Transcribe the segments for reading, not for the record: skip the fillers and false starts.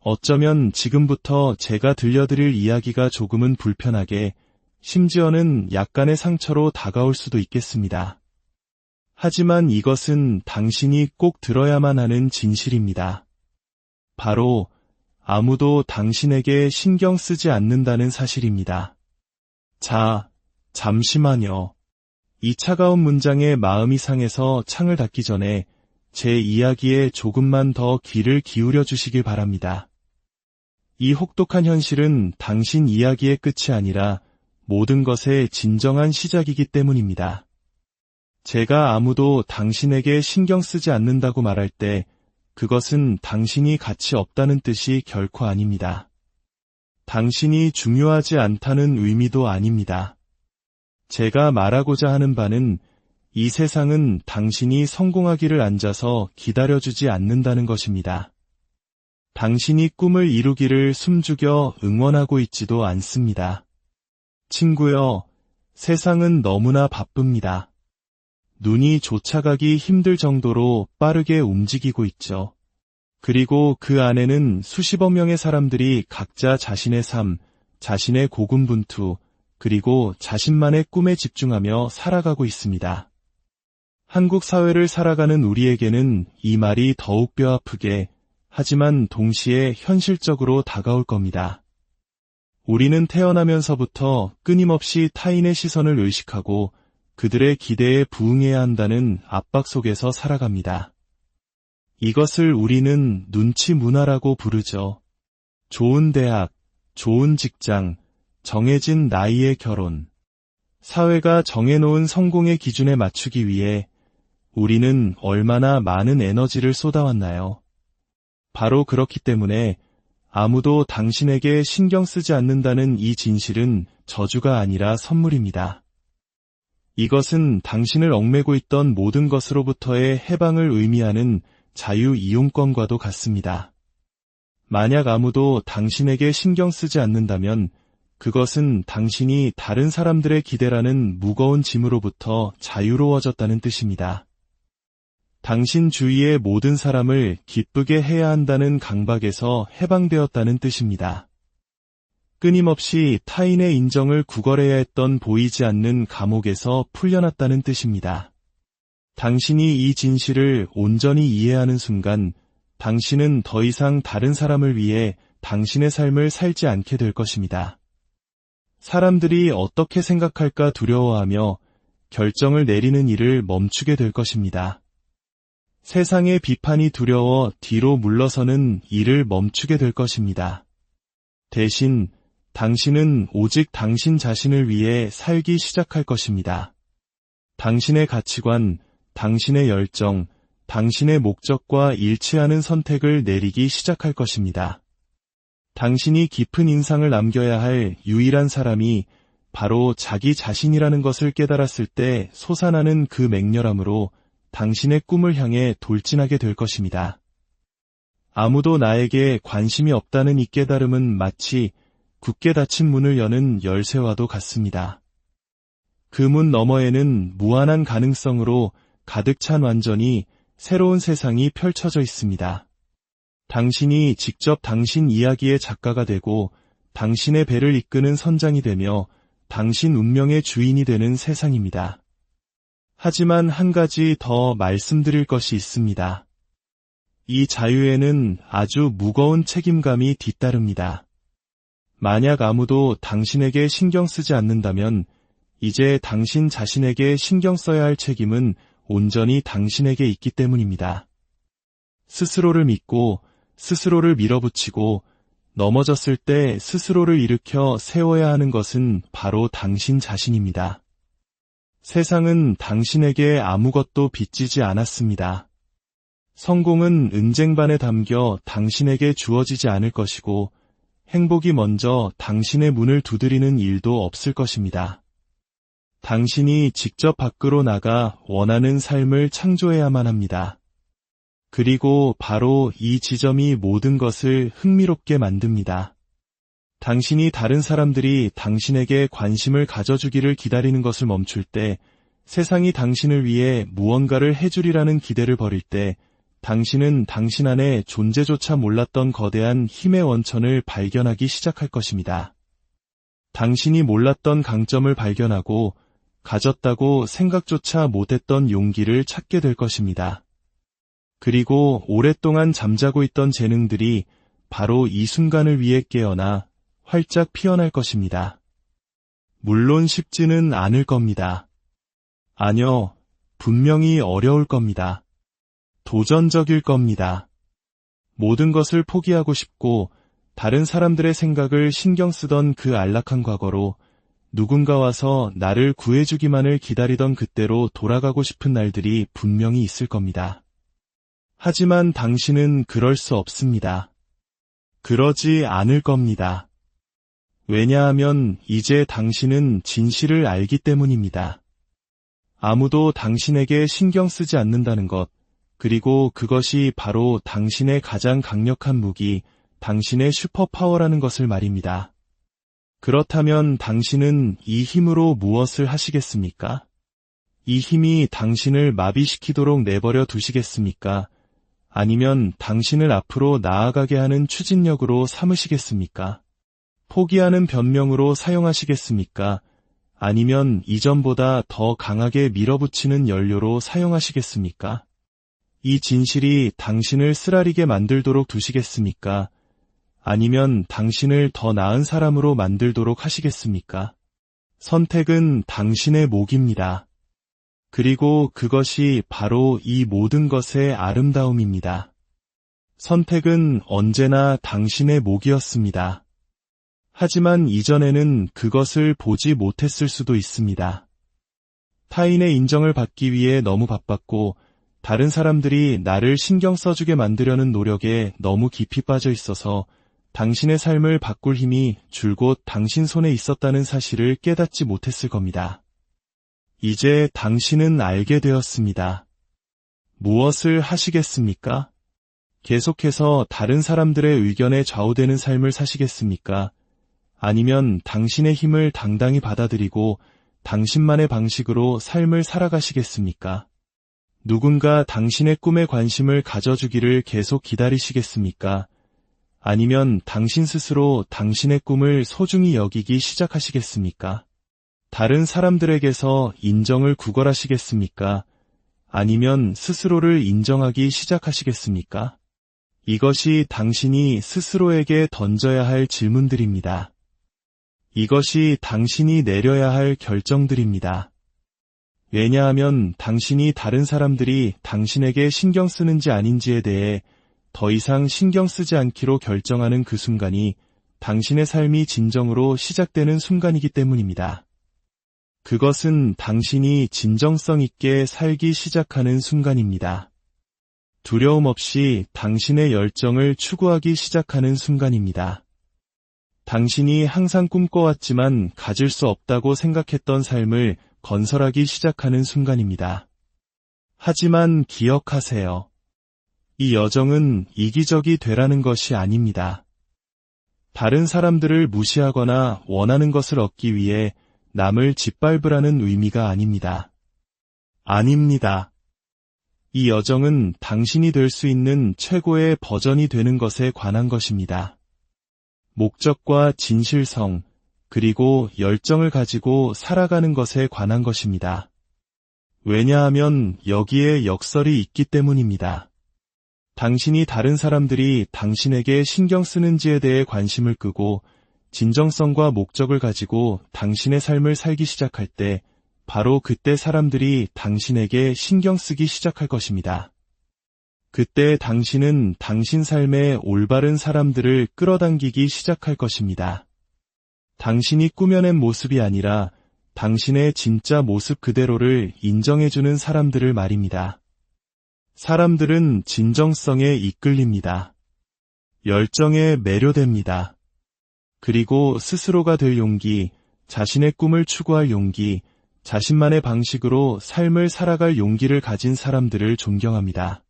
어쩌면 지금부터 제가 들려드릴 이야기가 조금은 불편하게, 심지어는 약간의 상처로 다가올 수도 있겠습니다. 하지만 이것은 당신이 꼭 들어야만 하는 진실입니다. 바로 아무도 당신에게 신경 쓰지 않는다는 사실입니다. 자, 잠시만요. 이 차가운 문장에 마음이 상해서 창을 닫기 전에 제 이야기에 조금만 더 귀를 기울여 주시길 바랍니다. 이 혹독한 현실은 당신 이야기의 끝이 아니라 모든 것의 진정한 시작이기 때문입니다. 제가 아무도 당신에게 신경 쓰지 않는다고 말할 때 그것은 당신이 가치 없다는 뜻이 결코 아닙니다. 당신이 중요하지 않다는 의미도 아닙니다. 제가 말하고자 하는 바는 이 세상은 당신이 성공하기를 앉아서 기다려주지 않는다는 것입니다. 당신이 꿈을 이루기를 숨죽여 응원하고 있지도 않습니다. 친구여, 세상은 너무나 바쁩니다. 눈이 쫓아가기 힘들 정도로 빠르게 움직이고 있죠. 그리고 그 안에는 수십억 명의 사람들이 각자 자신의 삶, 자신의 고군분투, 그리고 자신만의 꿈에 집중하며 살아가고 있습니다. 한국 사회를 살아가는 우리에게는 이 말이 더욱 뼈아프게, 하지만 동시에 현실적으로 다가올 겁니다. 우리는 태어나면서부터 끊임없이 타인의 시선을 의식하고 그들의 기대에 부응해야 한다는 압박 속에서 살아갑니다. 이것을 우리는 눈치 문화라고 부르죠. 좋은 대학, 좋은 직장, 정해진 나이의 결혼. 사회가 정해놓은 성공의 기준에 맞추기 위해 우리는 얼마나 많은 에너지를 쏟아왔나요? 바로 그렇기 때문에 아무도 당신에게 신경 쓰지 않는다는 이 진실은 저주가 아니라 선물입니다. 이것은 당신을 얽매고 있던 모든 것으로부터의 해방을 의미하는 자유 이용권과도 같습니다. 만약 아무도 당신에게 신경 쓰지 않는다면 그것은 당신이 다른 사람들의 기대라는 무거운 짐으로부터 자유로워졌다는 뜻입니다. 당신 주위의 모든 사람을 기쁘게 해야 한다는 강박에서 해방되었다는 뜻입니다. 끊임없이 타인의 인정을 구걸해야 했던 보이지 않는 감옥에서 풀려났다는 뜻입니다. 당신이 이 진실을 온전히 이해하는 순간 당신은 더 이상 다른 사람을 위해 당신의 삶을 살지 않게 될 것입니다. 사람들이 어떻게 생각할까 두려워하며 결정을 내리는 일을 멈추게 될 것입니다. 세상의 비판이 두려워 뒤로 물러서는 일을 멈추게 될 것입니다. 대신 당신은 오직 당신 자신을 위해 살기 시작할 것입니다. 당신의 가치관, 당신의 열정, 당신의 목적과 일치하는 선택을 내리기 시작할 것입니다. 당신이 깊은 인상을 남겨야 할 유일한 사람이 바로 자기 자신이라는 것을 깨달았을 때 솟아나는 그 맹렬함으로 당신의 꿈을 향해 돌진하게 될 것입니다. 아무도 나에게 관심이 없다는 이 깨달음은 마치 굳게 닫힌 문을 여는 열쇠와도 같습니다. 그 문 너머에는 무한한 가능성으로 가득 찬 완전히 새로운 세상이 펼쳐져 있습니다. 당신이 직접 당신 이야기의 작가가 되고 당신의 배를 이끄는 선장이 되며 당신 운명의 주인이 되는 세상입니다. 하지만 한 가지 더 말씀드릴 것이 있습니다. 이 자유에는 아주 무거운 책임감이 뒤따릅니다. 만약 아무도 당신에게 신경 쓰지 않는다면 이제 당신 자신에게 신경 써야 할 책임은 온전히 당신에게 있기 때문입니다. 스스로를 믿고 스스로를 밀어붙이고 넘어졌을 때 스스로를 일으켜 세워야 하는 것은 바로 당신 자신입니다. 세상은 당신에게 아무것도 빚지지 않았습니다. 성공은 은쟁반에 담겨 당신에게 주어지지 않을 것이고 행복이 먼저 당신의 문을 두드리는 일도 없을 것입니다. 당신이 직접 밖으로 나가 원하는 삶을 창조해야만 합니다. 그리고 바로 이 지점이 모든 것을 흥미롭게 만듭니다. 당신이 다른 사람들이 당신에게 관심을 가져주기를 기다리는 것을 멈출 때, 세상이 당신을 위해 무언가를 해주리라는 기대를 버릴 때, 당신은 당신 안에 존재조차 몰랐던 거대한 힘의 원천을 발견하기 시작할 것입니다. 당신이 몰랐던 강점을 발견하고 가졌다고 생각조차 못했던 용기를 찾게 될 것입니다. 그리고 오랫동안 잠자고 있던 재능들이 바로 이 순간을 위해 깨어나 활짝 피어날 것입니다. 물론 쉽지는 않을 겁니다. 아니요, 분명히 어려울 겁니다. 도전적일 겁니다. 모든 것을 포기하고 싶고 다른 사람들의 생각을 신경 쓰던 그 안락한 과거로 누군가 와서 나를 구해주기만을 기다리던 그때로 돌아가고 싶은 날들이 분명히 있을 겁니다. 하지만 당신은 그럴 수 없습니다. 그러지 않을 겁니다. 왜냐하면 이제 당신은 진실을 알기 때문입니다. 아무도 당신에게 신경 쓰지 않는다는 것, 그리고 그것이 바로 당신의 가장 강력한 무기, 당신의 슈퍼파워라는 것을 말입니다. 그렇다면 당신은 이 힘으로 무엇을 하시겠습니까? 이 힘이 당신을 마비시키도록 내버려 두시겠습니까? 아니면 당신을 앞으로 나아가게 하는 추진력으로 삼으시겠습니까? 포기하는 변명으로 사용하시겠습니까? 아니면 이전보다 더 강하게 밀어붙이는 연료로 사용하시겠습니까? 이 진실이 당신을 쓰라리게 만들도록 두시겠습니까? 아니면 당신을 더 나은 사람으로 만들도록 하시겠습니까? 선택은 당신의 몫입니다. 그리고 그것이 바로 이 모든 것의 아름다움입니다. 선택은 언제나 당신의 몫이었습니다. 하지만 이전에는 그것을 보지 못했을 수도 있습니다. 타인의 인정을 받기 위해 너무 바빴고 다른 사람들이 나를 신경 써주게 만들려는 노력에 너무 깊이 빠져 있어서 당신의 삶을 바꿀 힘이 줄곧 당신 손에 있었다는 사실을 깨닫지 못했을 겁니다. 이제 당신은 알게 되었습니다. 무엇을 하시겠습니까? 계속해서 다른 사람들의 의견에 좌우되는 삶을 사시겠습니까? 아니면 당신의 힘을 당당히 받아들이고 당신만의 방식으로 삶을 살아가시겠습니까? 누군가 당신의 꿈에 관심을 가져주기를 계속 기다리시겠습니까? 아니면 당신 스스로 당신의 꿈을 소중히 여기기 시작하시겠습니까? 다른 사람들에게서 인정을 구걸하시겠습니까? 아니면 스스로를 인정하기 시작하시겠습니까? 이것이 당신이 스스로에게 던져야 할 질문들입니다. 이것이 당신이 내려야 할 결정들입니다. 왜냐하면 당신이 다른 사람들이 당신에게 신경 쓰는지 아닌지에 대해 더 이상 신경 쓰지 않기로 결정하는 그 순간이 당신의 삶이 진정으로 시작되는 순간이기 때문입니다. 그것은 당신이 진정성 있게 살기 시작하는 순간입니다. 두려움 없이 당신의 열정을 추구하기 시작하는 순간입니다. 당신이 항상 꿈꿔왔지만 가질 수 없다고 생각했던 삶을 건설하기 시작하는 순간입니다. 하지만 기억하세요. 이 여정은 이기적이 되라는 것이 아닙니다. 다른 사람들을 무시하거나 원하는 것을 얻기 위해 남을 짓밟으라는 의미가 아닙니다. 아닙니다. 이 여정은 당신이 될 수 있는 최고의 버전이 되는 것에 관한 것입니다. 목적과 진실성, 그리고 열정을 가지고 살아가는 것에 관한 것입니다. 왜냐하면 여기에 역설이 있기 때문입니다. 당신이 다른 사람들이 당신에게 신경 쓰는지에 대해 관심을 끄고 진정성과 목적을 가지고 당신의 삶을 살기 시작할 때 바로 그때 사람들이 당신에게 신경 쓰기 시작할 것입니다. 그때 당신은 당신 삶에 올바른 사람들을 끌어당기기 시작할 것입니다. 당신이 꾸며낸 모습이 아니라 당신의 진짜 모습 그대로를 인정해주는 사람들을 말입니다. 사람들은 진정성에 이끌립니다. 열정에 매료됩니다. 그리고 스스로가 될 용기, 자신의 꿈을 추구할 용기, 자신만의 방식으로 삶을 살아갈 용기를 가진 사람들을 존경합니다.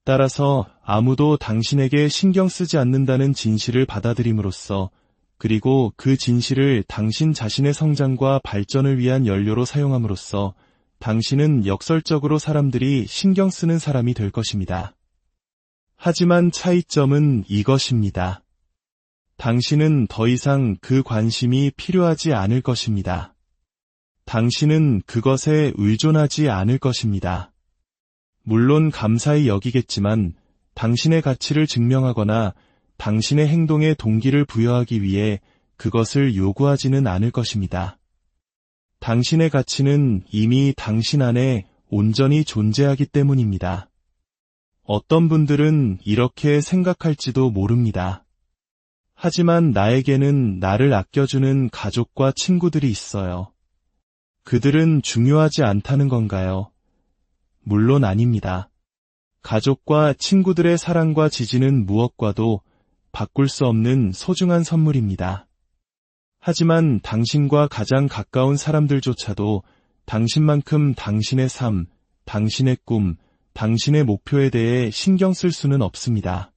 따라서 아무도 당신에게 신경 쓰지 않는다는 진실을 받아들임으로써 그리고 그 진실을 당신 자신의 성장과 발전을 위한 연료로 사용함으로써 당신은 역설적으로 사람들이 신경 쓰는 사람이 될 것입니다. 하지만 차이점은 이것입니다. 당신은 더 이상 그 관심이 필요하지 않을 것입니다. 당신은 그것에 의존하지 않을 것입니다. 물론 감사히 여기겠지만 당신의 가치를 증명하거나 당신의 행동에 동기를 부여하기 위해 그것을 요구하지는 않을 것입니다. 당신의 가치는 이미 당신 안에 온전히 존재하기 때문입니다. 어떤 분들은 이렇게 생각할지도 모릅니다. 하지만 나에게는 나를 아껴주는 가족과 친구들이 있어요. 그들은 중요하지 않다는 건가요? 물론 아닙니다. 가족과 친구들의 사랑과 지지는 무엇과도 바꿀 수 없는 소중한 선물입니다. 하지만 당신과 가장 가까운 사람들조차도 당신만큼 당신의 삶, 당신의 꿈, 당신의 목표에 대해 신경 쓸 수는 없습니다.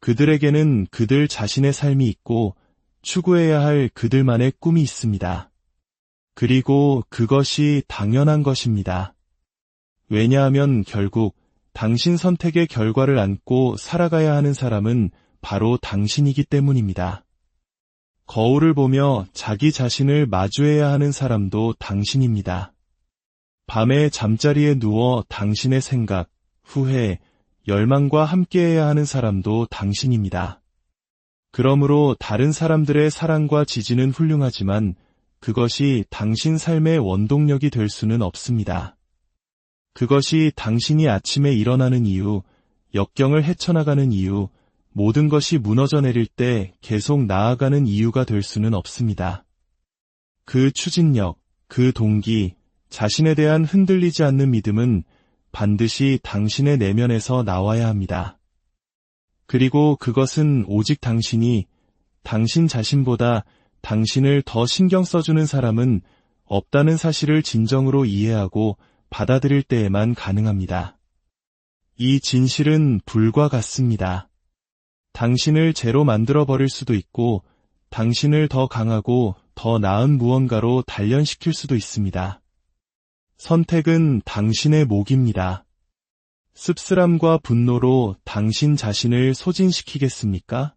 그들에게는 그들 자신의 삶이 있고 추구해야 할 그들만의 꿈이 있습니다. 그리고 그것이 당연한 것입니다. 왜냐하면 결국 당신 선택의 결과를 안고 살아가야 하는 사람은 바로 당신이기 때문입니다. 거울을 보며 자기 자신을 마주해야 하는 사람도 당신입니다. 밤에 잠자리에 누워 당신의 생각, 후회, 열망과 함께해야 하는 사람도 당신입니다. 그러므로 다른 사람들의 사랑과 지지는 훌륭하지만 그것이 당신 삶의 원동력이 될 수는 없습니다. 그것이 당신이 아침에 일어나는 이유, 역경을 헤쳐나가는 이유, 모든 것이 무너져 내릴 때 계속 나아가는 이유가 될 수는 없습니다. 그 추진력, 그 동기, 자신에 대한 흔들리지 않는 믿음은 반드시 당신의 내면에서 나와야 합니다. 그리고 그것은 오직 당신이 당신 자신보다 당신을 더 신경 써주는 사람은 없다는 사실을 진정으로 이해하고 받아들일 때에만 가능합니다. 이 진실은 불과 같습니다. 당신을 죄로 만들어버릴 수도 있고 당신을 더 강하고 더 나은 무언가로 단련시킬 수도 있습니다. 선택은 당신의 몫입니다. 씁쓸함과 분노로 당신 자신을 소진시키겠습니까?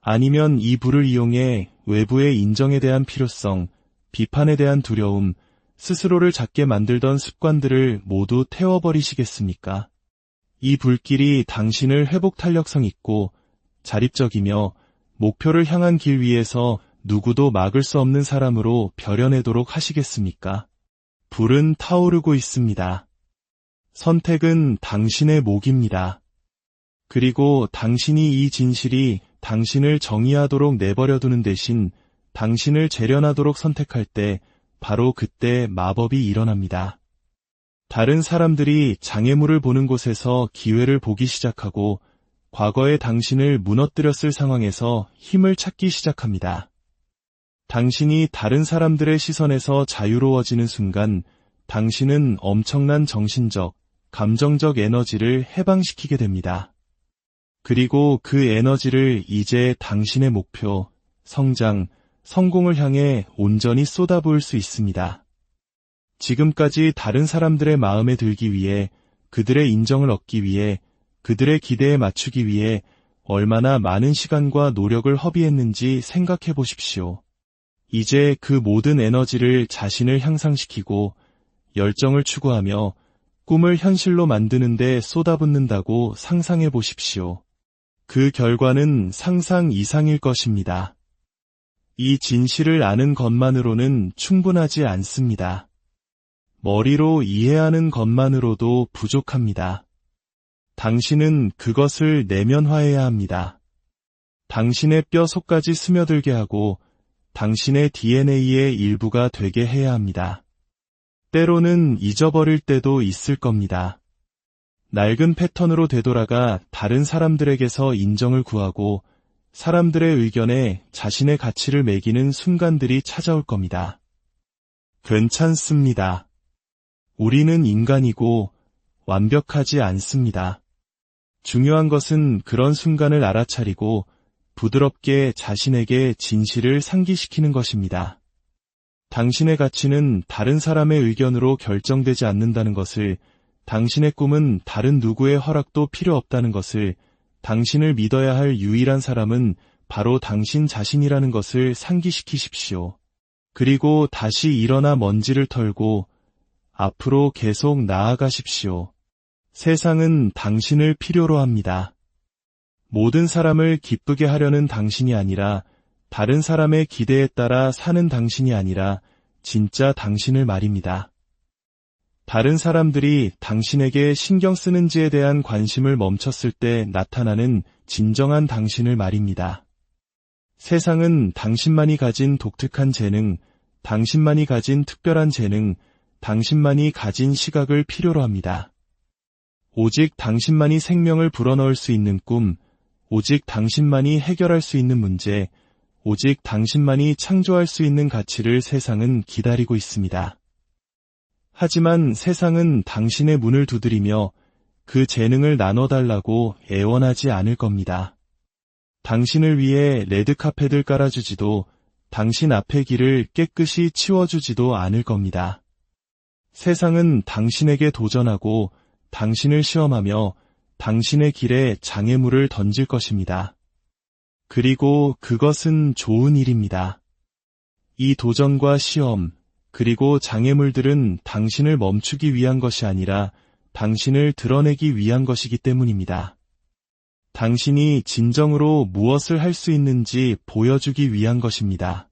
아니면 이 불을 이용해 외부의 인정에 대한 필요성, 비판에 대한 두려움, 스스로를 작게 만들던 습관들을 모두 태워버리시겠습니까? 이 불길이 당신을 회복 탄력성 있고 자립적이며 목표를 향한 길 위에서 누구도 막을 수 없는 사람으로 벼려내도록 하시겠습니까? 불은 타오르고 있습니다. 선택은 당신의 몫입니다. 그리고 당신이 이 진실이 당신을 정의하도록 내버려두는 대신 당신을 재련하도록 선택할 때 바로 그때 마법이 일어납니다. 다른 사람들이 장애물을 보는 곳에서 기회를 보기 시작하고 과거의 당신을 무너뜨렸을 상황에서 힘을 찾기 시작합니다. 당신이 다른 사람들의 시선에서 자유로워지는 순간 당신은 엄청난 정신적, 감정적 에너지를 해방시키게 됩니다. 그리고 그 에너지를 이제 당신의 목표, 성장, 성공을 향해 온전히 쏟아부을 수 있습니다. 지금까지 다른 사람들의 마음에 들기 위해, 그들의 인정을 얻기 위해, 그들의 기대에 맞추기 위해 얼마나 많은 시간과 노력을 허비했는지 생각해 보십시오. 이제 그 모든 에너지를 자신을 향상시키고 열정을 추구하며 꿈을 현실로 만드는 데 쏟아붓는다고 상상해 보십시오. 그 결과는 상상 이상일 것입니다. 이 진실을 아는 것만으로는 충분하지 않습니다. 머리로 이해하는 것만으로도 부족합니다. 당신은 그것을 내면화해야 합니다. 당신의 뼈 속까지 스며들게 하고 당신의 DNA의 일부가 되게 해야 합니다. 때로는 잊어버릴 때도 있을 겁니다. 낡은 패턴으로 되돌아가 다른 사람들에게서 인정을 구하고 사람들의 의견에 자신의 가치를 매기는 순간들이 찾아올 겁니다. 괜찮습니다. 우리는 인간이고 완벽하지 않습니다. 중요한 것은 그런 순간을 알아차리고 부드럽게 자신에게 진실을 상기시키는 것입니다. 당신의 가치는 다른 사람의 의견으로 결정되지 않는다는 것을, 당신의 꿈은 다른 누구의 허락도 필요 없다는 것을, 당신을 믿어야 할 유일한 사람은 바로 당신 자신이라는 것을 상기시키십시오. 그리고 다시 일어나 먼지를 털고 앞으로 계속 나아가십시오. 세상은 당신을 필요로 합니다. 모든 사람을 기쁘게 하려는 당신이 아니라, 다른 사람의 기대에 따라 사는 당신이 아니라 진짜 당신을 말입니다. 다른 사람들이 당신에게 신경 쓰는지에 대한 관심을 멈췄을 때 나타나는 진정한 당신을 말입니다. 세상은 당신만이 가진 독특한 재능, 당신만이 가진 특별한 재능, 당신만이 가진 시각을 필요로 합니다. 오직 당신만이 생명을 불어넣을 수 있는 꿈, 오직 당신만이 해결할 수 있는 문제, 오직 당신만이 창조할 수 있는 가치를 세상은 기다리고 있습니다. 하지만 세상은 당신의 문을 두드리며 그 재능을 나눠달라고 애원하지 않을 겁니다. 당신을 위해 레드카펫을 깔아주지도, 당신 앞의 길을 깨끗이 치워주지도 않을 겁니다. 세상은 당신에게 도전하고 당신을 시험하며 당신의 길에 장애물을 던질 것입니다. 그리고 그것은 좋은 일입니다. 이 도전과 시험, 그리고 장애물들은 당신을 멈추기 위한 것이 아니라 당신을 드러내기 위한 것이기 때문입니다. 당신이 진정으로 무엇을 할 수 있는지 보여주기 위한 것입니다.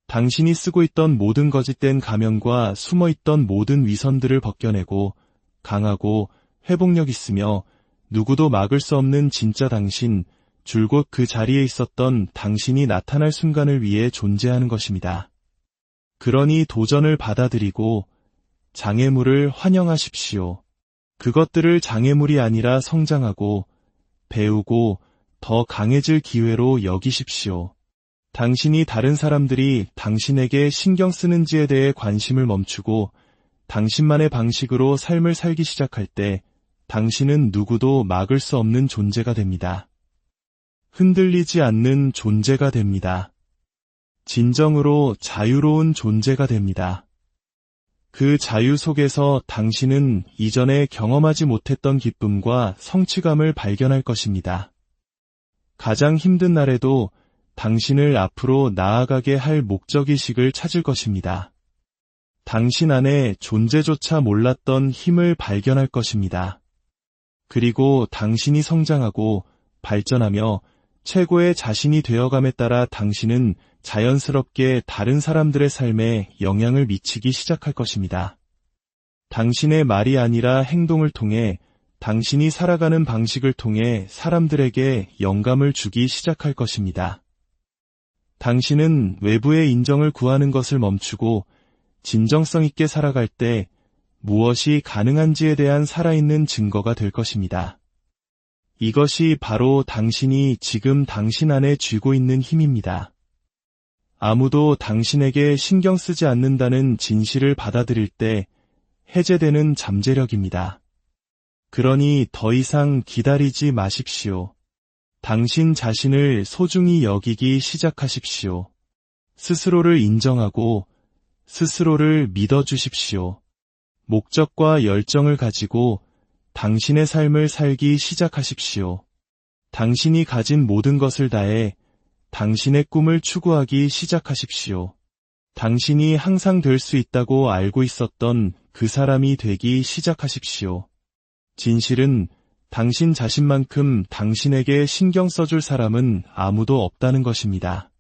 당신이 쓰고 있던 모든 거짓된 가면과 숨어있던 모든 위선들을 벗겨내고 강하고 회복력 있으며 누구도 막을 수 없는 진짜 당신, 줄곧 그 자리에 있었던 당신이 나타날 순간을 위해 존재하는 것입니다. 그러니 도전을 받아들이고 장애물을 환영하십시오. 그것들을 장애물이 아니라 성장하고 배우고 더 강해질 기회로 여기십시오. 당신이 다른 사람들이 당신에게 신경 쓰는지에 대해 관심을 멈추고 당신만의 방식으로 삶을 살기 시작할 때 당신은 누구도 막을 수 없는 존재가 됩니다. 흔들리지 않는 존재가 됩니다. 진정으로 자유로운 존재가 됩니다. 그 자유 속에서 당신은 이전에 경험하지 못했던 기쁨과 성취감을 발견할 것입니다. 가장 힘든 날에도 당신을 앞으로 나아가게 할 목적의식을 찾을 것입니다. 당신 안에 존재조차 몰랐던 힘을 발견할 것입니다. 그리고 당신이 성장하고 발전하며 최고의 자신이 되어감에 따라 당신은 자연스럽게 다른 사람들의 삶에 영향을 미치기 시작할 것입니다. 당신의 말이 아니라 행동을 통해, 당신이 살아가는 방식을 통해 사람들에게 영감을 주기 시작할 것입니다. 당신은 외부의 인정을 구하는 것을 멈추고 진정성 있게 살아갈 때 무엇이 가능한지에 대한 살아있는 증거가 될 것입니다. 이것이 바로 당신이 지금 당신 안에 쥐고 있는 힘입니다. 아무도 당신에게 신경 쓰지 않는다는 진실을 받아들일 때 해제되는 잠재력입니다. 그러니 더 이상 기다리지 마십시오. 당신 자신을 소중히 여기기 시작하십시오. 스스로를 인정하고 스스로를 믿어주십시오. 목적과 열정을 가지고 당신의 삶을 살기 시작하십시오. 당신이 가진 모든 것을 다해 당신의 꿈을 추구하기 시작하십시오. 당신이 항상 될 수 있다고 알고 있었던 그 사람이 되기 시작하십시오. 진실은 당신 자신만큼 당신에게 신경 써줄 사람은 아무도 없다는 것입니다.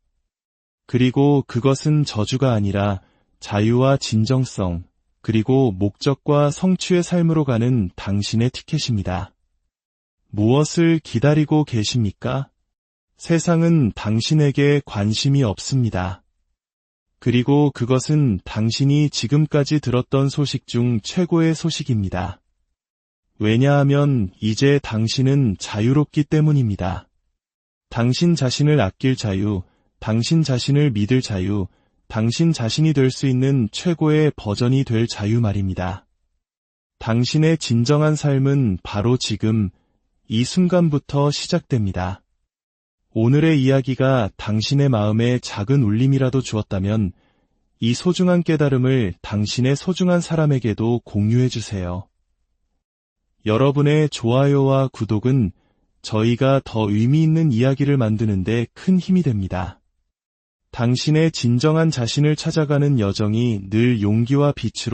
그리고 그것은 저주가 아니라 자유와 진정성, 그리고 목적과 성취의 삶으로 가는 당신의 티켓입니다. 무엇을 기다리고 계십니까? 세상은 당신에게 관심이 없습니다. 그리고 그것은 당신이 지금까지 들었던 소식 중 최고의 소식입니다. 왜냐하면 이제 당신은 자유롭기 때문입니다. 당신 자신을 아낄 자유, 당신 자신을 믿을 자유, 당신 자신이 될 수 있는 최고의 버전이 될 자유 말입니다. 당신의 진정한 삶은 바로 지금, 이 순간부터 시작됩니다. 오늘의 이야기가 당신의 마음에 작은 울림이라도 주었다면 이 소중한 깨달음을 당신의 소중한 사람에게도 공유해 주세요. 여러분의 좋아요와 구독은 저희가 더 의미 있는 이야기를 만드는데 큰 힘이 됩니다. 당신의 진정한 자신을 찾아가는 여정이 늘 용기와 빛으로